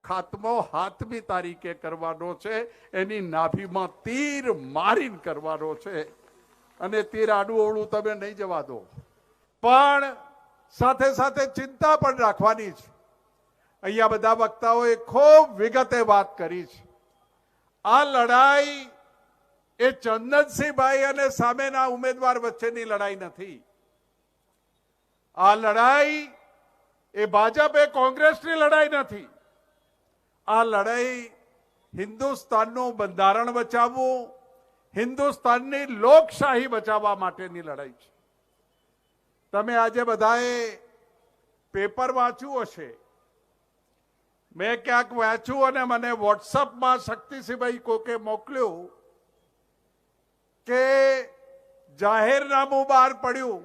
ખાત્મો 7મી તારીખે કરવાનો છે. એની નાભીમાં તીર મારીને કરવાનો છે અને તીર આડું અવળું તમે નહીં જવા દો. પણ સાથે સાથે ચિંતા પણ રાખવાની છે. અહીંયા બધા વક્તાઓએ ખૂબ વિગતે વાત કરી છે. આ લડાઈ એ ચંદનસિંહભાઈ અને સામેના ઉમેદવાર વચ્ચેની લડાઈ નથી. આ લડાઈ એ ભાજપે કોંગ્રેસની લડાઈ નથી. આ લડાઈ હિન્દુસ્તાનનું બંધારણ બચાવવું, હિન્દુસ્તાનની લોકશાહી બચાવવા માટેની લડાઈ છે. તમે આજે બધાએ પેપર વાંચ્યું હશે. મેં ક્યાંક વાંચ્યું અને મને વોટ્સઅપમાં શક્તિસિંહભાઈ કોકે મોકલ્યું કે જાહેરનામું બહાર પડ્યું,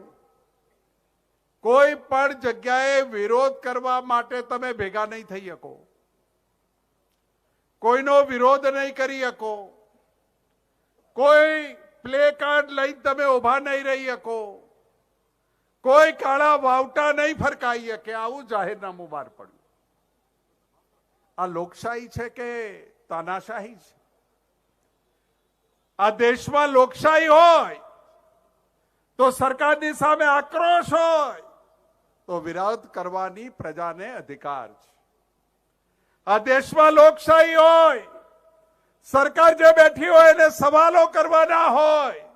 કોઈ પણ જગ્યાએ વિરોધ કરવા માટે તમે ભેગા નહીં થઈ શકો, કોઈનો વિરોધ નહીં કરી શકો, કોઈ પ્લે કાર્ડ લઈને તમે ઉભા નહીં રહી શકો, કોઈ કાળા વાવટા નહીં ફરકાઈ શકે. આવું જાહેરનામું બહાર પડ્યું. આ લોકશાહી છે કે તાનાશાહી છે? આ દેશમાં લોકશાહી હોય તો સરકારની સામે આક્રોશ હોય તો વિરોધ કરવાની પ્રજાને અધિકાર છે. આ દેશમાં લોકશાહી હોય, સરકાર જે બેઠી હોય એને સવાલો કરવાના હોય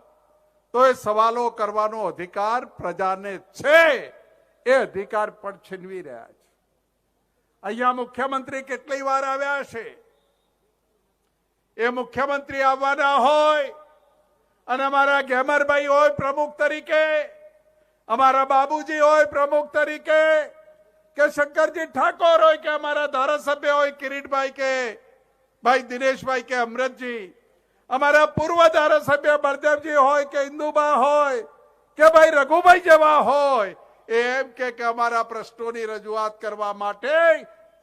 તો એ સવાલો કરવાનો અધિકાર પ્રજાને છે. એ અધિકાર પણ છીનવી રહ્યા છે. અહીંયા મુખ્યમંત્રી કેટલી વાર આવ્યા છે. એ મુખ્યમંત્રી આવવાના હોય અને અમારા ગેમરભાઈ હોય પ્રમુખ તરીકે, અમારા બાબુજી હોય પ્રમુખ તરીકે, કે શંકરજી ઠાકોર હોય, કે અમારા ધારાસભ્ય હોય કિરીટભાઈ, કે ભાઈ દિનેશભાઈ, કે અમૃતજી, અમારા પૂર્વ ધારાસભ્ય બળદેવજી હોય, કે ઇન્દુબા હોય, કે ભાઈ રઘુભાઈ જેવા હોય, એમ કે અમારા પ્રશ્નોની રજૂઆત કરવા માટે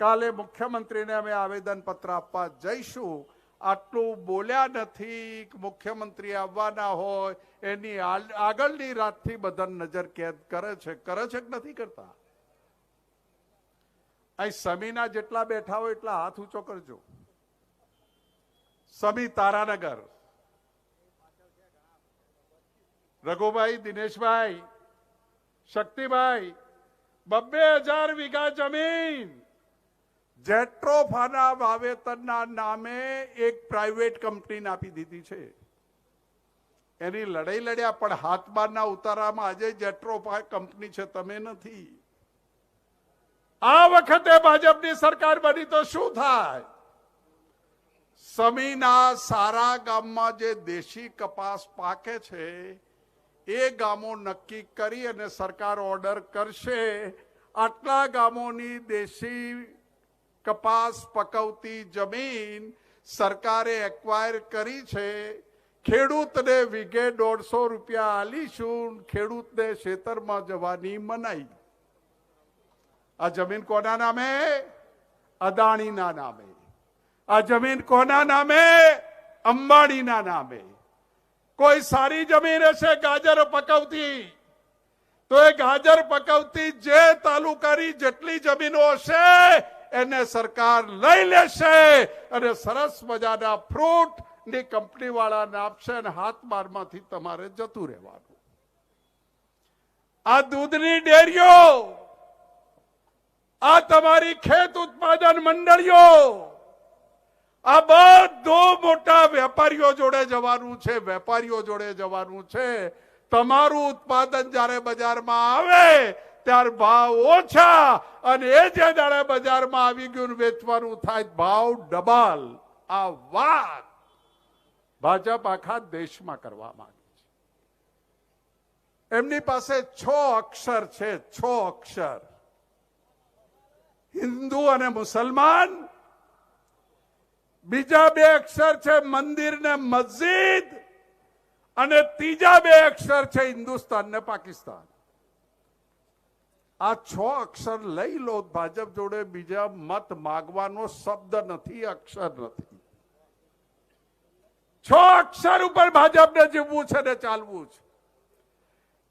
કાલે મુખ્યમંત્રીને અમે આવેદન પત્ર આપવા જઈશું. આટલું બોલ્યા નથી. મુખ્યમંત્રી આવવાના હોય એની આગળની રાતથી બધા નજર કેદ કરે છે કે નથી કરતા? અહીં સમીના જેટલા બેઠા હોય એટલા હાથ ઊંચો કરજો. સમી તારાનગર, રઘુભાઈ, દિનેશભાઈ, શક્તિભાઈ, 2,000 વીઘા જમીન જેટ્રોફાના વાવેતરના નામે એક પ્રાઇવેટ કંપનીને આપી દીધી છે. એની લડાઈ લડ્યા, પણ હાથબારના ઉતારામાં આજે જેટ્રોફા કંપની છે, તમે નથી. આ વખતે ભાજપની સરકાર બની તો શું થાય? સમીના સારા ગામમાં જે દેશી કપાસ પાકે છે એ ગામો નક્કી કરી અને સરકાર ઓર્ડર કરશે. આટલા ગામોની દેશી કપાસ પકવતી જમીન સરકારે એક્વાયર કરી છે. ખેડૂતને વીઘે 150 રૂપિયા આલીશું, ખેડૂતને ખેતરમાં જવાની મનાઈ. આ જમીન કોના નામે? અદાણીના નામે. આ જમીન કોના નામે? અંબાણીના નામે. કોઈ સારી જમીન હશે ગાજર પકવતી, તો એ ગાજર પકવતી જે તાલુકાની જેટલી જમીનો હશે એને સરકાર લઈ લેશે અને સરસ મજાના ફ્રૂટ ની કંપની વાળાને આપશે અને હાથબારમાંથી તમારે જતું રહેવાનું. આ દૂધની ડેરીઓ, આ તમારી ખેત ઉત્પાદન મંડળીઓ, આ બધું મોટા વેપારીઓ જોડે જવાનું છે. વેપારીઓ જોડે જવાનું છે. તમારું ઉત્પાદન જ્યારે બજારમાં આવે ત્યારે ભાવ ઓછા, અને એ જે દાડે બજારમાં આવી ગયું વેચવાનું થાય ભાવ ડબલ. આ વાત ભાજપ આખા દેશમાં કરવા માંગે છે. એમની પાસે 6 અક્ષર છે. 6 અક્ષર. હિન્દુ અને મુસલમાન. બીજા 2 અક્ષર છે મંદિર ને મસ્જિદ, અને ત્રીજા 2 અક્ષર છે હિન્દુસ્તાન ને પાકિસ્તાન. આ 6 અક્ષર લઈ લો. ભાજપ જોડે બીજા મત માગવાનો શબ્દ નથી, અક્ષર નથી. 6 અક્ષર ઉપર ભાજપને જીવવું છે ને ચાલવું છે.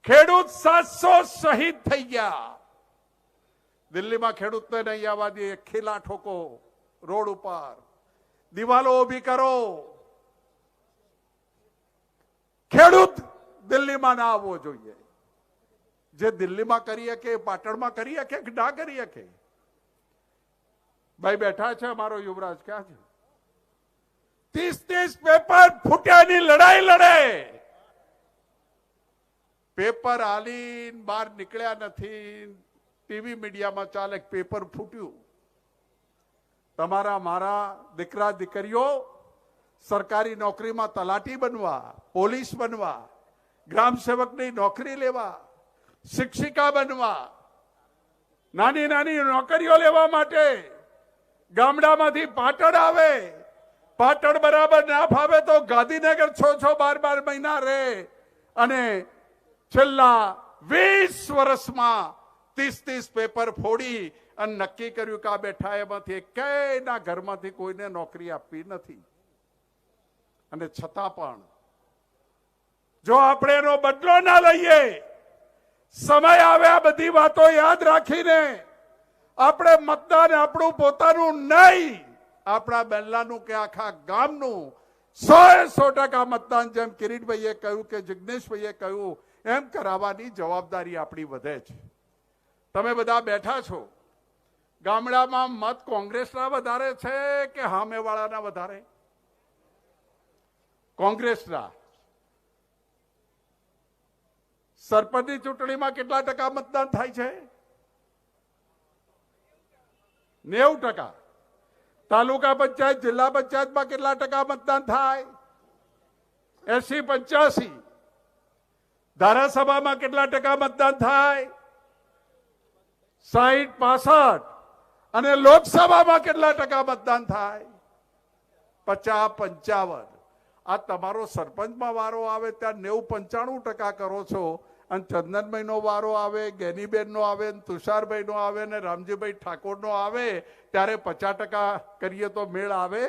ખેડૂત 700 શહીદ થઈ ગયા. દિલ્હીમાં ખેડૂતને નહીં આવવા દે, ખીલા ઠોકો, રોડ ઉપર, દિવાલો ઊભી કરો. ખેડૂત દિલ્હીમાં ના આવવો જોઈએ. જે દિલ્હીમાં કરી શકે, પાટણમાં કરી શકે કે ના કરી શકે? ભાઈ બેઠા છે, અમારો યુવરાજ ક્યાં છે? 30 પેપર ફૂટ્યાની લડાઈ લડે. પેપર હાલીને બહાર નીકળ્યા નથી. ટીવી મીડિયામાં ચાલે પેપર ફૂટ્યું. તમારા મારા દીકરા દીકરીઓ સરકારી નોકરીમાં તલાટી બનવા, પોલીસ બનવા, ગ્રામ સેવકની નોકરી લેવા, શિક્ષિકા બનવા, નાની નાની નોકરીઓ લેવા માટે ગામડામાંથી પાટણ આવે. પાટણ બરાબર ના ફાવે તો ગાંધીનગર 6-12 મહિના રહે. અને છેલ્લા 20 વર્ષમાં 30 પેપર ફોડી અને નક્કી કર્યું કે આ બેઠા એમાંથી એકેયના ઘરમાંથી કોઈને નોકરી આપવી નથી. અને છતાં પણ જો આપણે એનો બદલો ના લઈએ, સમય આવે આ બધી વાતો યાદ રાખીને આપણે મતદાન આપણું પોતાનું નહીં, આપણા બેલ્લાનું કે આખા ગામનું 100% મતદાન, જેમ કિરીટભાઈએ કહ્યું કે જિગ્નેશભાઈએ કહ્યું એમ કરાવવાની જવાબદારી આપણી વધે છે. તમે બધા બેઠા છો, ગામડામાં મત કોંગ્રેસના વધારે છે કે સામેવાળાના વધારે? કોંગ્રેસના. સરપંચની ચૂંટણીમાં કેટલા ટકા મતદાન થાય છે? 90%. તાલુકા પંચાયત, જિલ્લા પંચાયતમાં કેટલા ટકા મતદાન થાય? 80-85. ધારાસભામાં કેટલા ટકા મતદાન થાય? 60-65. અને લોકસભામાં કેટલા ટકા મતદાન થાય? 50-55. આ તમારો સરપંચમાં વારો આવે ત્યાં 90-95% કરો છો, અને ચંદનભાઈનો વારો આવે, ગેનીબેનનો આવે, તુષારભાઈનો આવે ને રામજીભાઈ ઠાકોરનો આવે ત્યારે 50% કરીએ તો મેળ આવે?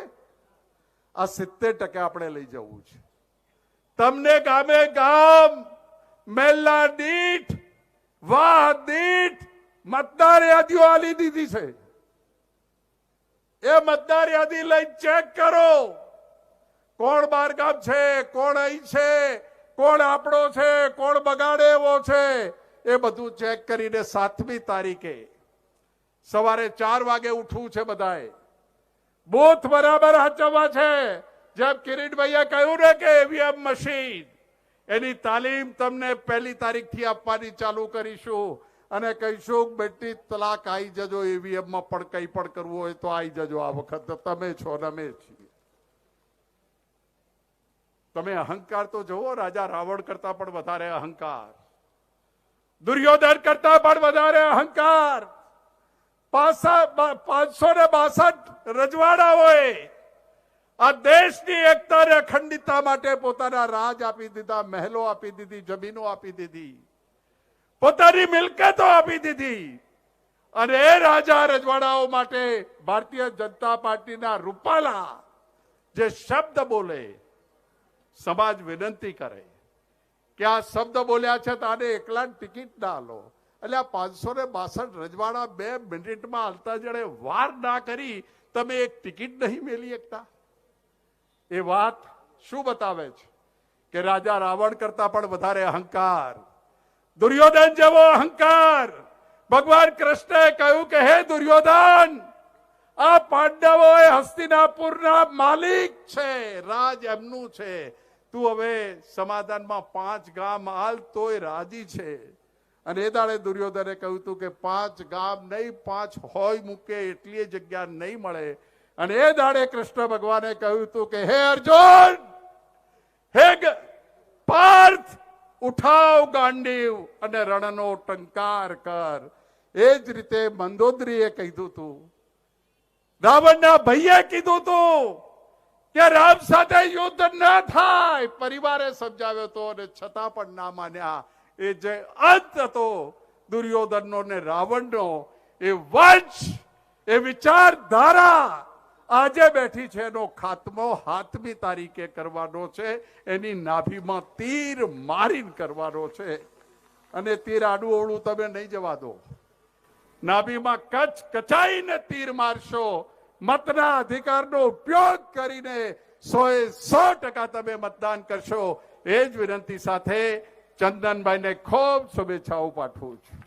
આ 70% આપણે લઈ જવું છે. તમને ગામે ગામ, મહેલા દીઠ, વાહ દીઠ મતદાર યાદીઓ આલી દીધી છે. એ મતદાર યાદી લઈ ચેક કરો. કોણ બહારગામ છે, કોણ અહીં છે, કોણ આપણો છે, કોણ બગાડે એવો છે, એ બધું ચેક કરીને 7મી તારીખે સવારે 4 વાગે ઉઠવું છે. બધાએ બૂથ બરાબર હાચવવા છે. જેમ કિરીટભાઈએ કહ્યું ને કે ઈવીએમ મશીન, એની તાલીમ તમને 1લી તારીખથી આપવાની ચાલુ કરીશું. અને કહીશું બેટી તલાક આવી જજો, ઈવીએમમાં પણ કંઈ પણ કરવું હોય તો આવી જજો. આ વખત તમે છો ને અમે છીએ. તમે અહંકાર તો જુઓ, રાજા રાવણ કરતા પણ વધારે અહંકાર, દુર્યોધન કરતા પણ વધારે અહંકાર. 562 રજવાડાઓએ આ દેશની એકતા અને અખંડિતતા માટે પોતાના રાજ આપી દીધા, મહેલો આપી દીધી, જમીનો આપી દીધી, પોતાની મિલકતો આપી દીધી. અને એ રાજા રજવાડાઓ માટે ભારતીય જનતા પાર્ટીના રૂપાલા જે શબ્દ બોલે, સમાજ વિનંતી કરે કે આ શબ્દ બોલ્યા છે તો આને એકલા ટિકિટ ના લો. એટલે આ 562 રજવાડા 2 મિનિટમાં હાલતા જણે વાર ના કરી તમે એક ટિકિટ નહીં મેળવી શકતા. એ વાત શું બતાવે છે? કે રાજા રાવણ કરતા પણ વધારે અહંકાર, દુર્યોધન જેવો અહંકાર. ભગવાન કૃષ્ણએ કહ્યું કે હે દુર્યોધન, આ પાંડવો એ હસ્તિનાપુરના માલિક છે, રાજ એમનું છે. તું હવે સમાધાનમાં 5 ગામ હાલ તોય રાજી છે. અને એ દાડે દુર્યોધને કહ્યું હતું કે 5 ગામ નહીં, 5 હોય મૂકે એટલી જગ્યા નહીં મળે. અને એ દાડે કૃષ્ણ ભગવાને કહ્યું હતું કે હે અર્જુન, હે પાર્થ, ઉઠાવ ગાંડીવ અને રણનો ટંકાર કર. એ જ રીતે મંદોદરીએ કીધું હતું, રાવણના ભાઈએ કીધું હતું કે રામ સાથે યુદ્ધ ન થાય. પરિવારે સમજાવ્યો હતો અને છતાં પણ ના માન્યા. એ જે અંત હતો દુર્યોધનનો ને રાવણનો, એ વંશ, એ વિચારધારા આજે બેઠી છે, એનો ખાત્મો 7મી તારીખે કરવાનો છે. એની નાભીમાં તીર મારીને કરવાનો છે. અને તીર આડું અવળું તમે નહીં જવા દો. નાભીમાં કચાઈને તીર મારશો, મતના અધિકારનો ઉપયોગ કરીને 100% તમે મતદાન કરશો એ જ વિનંતી સાથે ચંદનભાઈને ખૂબ શુભેચ્છાઓ પાઠવું છું.